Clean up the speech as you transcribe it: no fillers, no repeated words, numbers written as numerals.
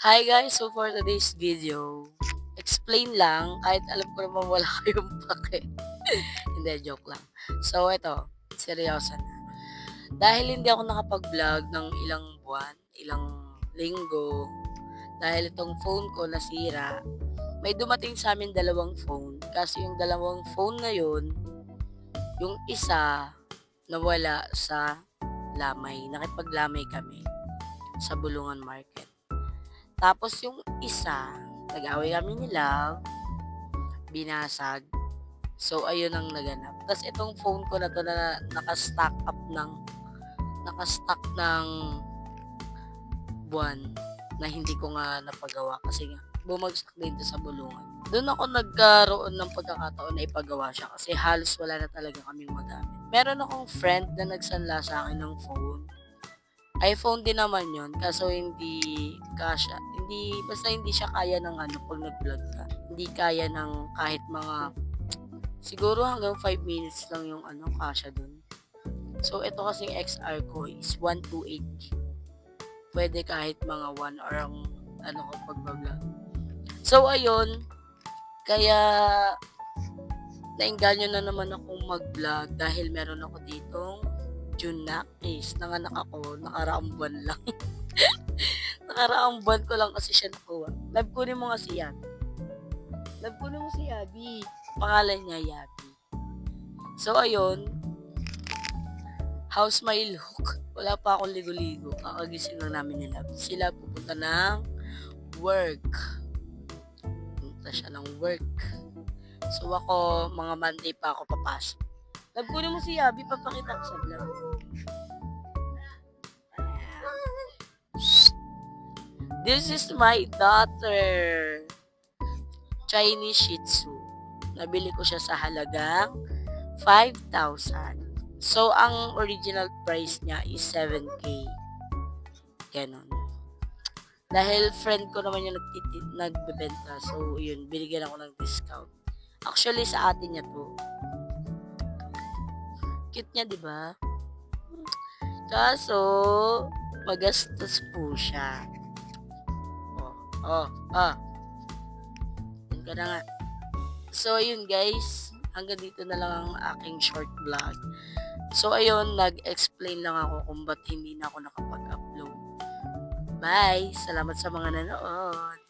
Hi guys! So for today's video, explain lang kahit alam ko naman wala kayong pake. Hindi, joke lang. So ito, seryoso na. Dahil hindi ako nakapag-vlog ng ilang buwan, ilang linggo, dahil itong phone ko nasira, may dumating sa amin dalawang phone. Kasi yung dalawang phone na yun, yung isa nawala sa lamay. Nakipaglamay kami sa Bulungan Market. Tapos yung isa, nag-away kami ni Love, binasag. So, ayun ang naganap. Tapos itong phone ko na to na nakastack ng buwan na hindi ko nga napagawa kasi nga bumagsak din to sa bulungan. Doon ako nagkaroon ng pagkakataon na ipagawa siya kasi halos wala na talaga kaming magamit. Meron akong friend na nagsanla sa akin ng phone. iPhone din naman yon kaso hindi siya kaya ng pag nag-vlog ka. Hindi kaya ng kahit mga, siguro hanggang 5 minutes lang yung kasya dun. So, ito kasing XR ko is 128 gig. Pwede kahit mga 1 hour ang ko pag-vlog. So, ayun, kaya naengganyo na naman akong mag-vlog dahil meron ako ditong Junak is nanganak ako nakaraang buwan lang. Nakaraang buwan ko lang kasi siya nakuha. Love kunin mo nga si Yabi. Love kunin mo si Yabi. Pangalan niya Yabi. So ayun, how's my look? Wala pa akong ligo-ligo. Kakagising lang namin ni Love. Sila pupunta ng work. Pupunta siya ng work. So ako, mga Monday pa ako papasok. Love kunin mo si Yabi, papakita ko sa vlog. This is my daughter. Chinese Shih Tzu. Nabili ko siya sa halagang 5,000. So, ang original price niya is 7K. Ganon. Dahil friend ko naman yung nagbebenta. So, yun, binigyan ako ng discount. Actually, sa atin niya to. Cute niya, di ba? Kaso, magastos po siya. Yan ka na nga. So, ayun guys. Hanggang dito na lang ang aking short vlog. So, ayun, nag-explain lang ako kung ba't hindi na ako nakapag-upload. Bye! Salamat sa mga nanood.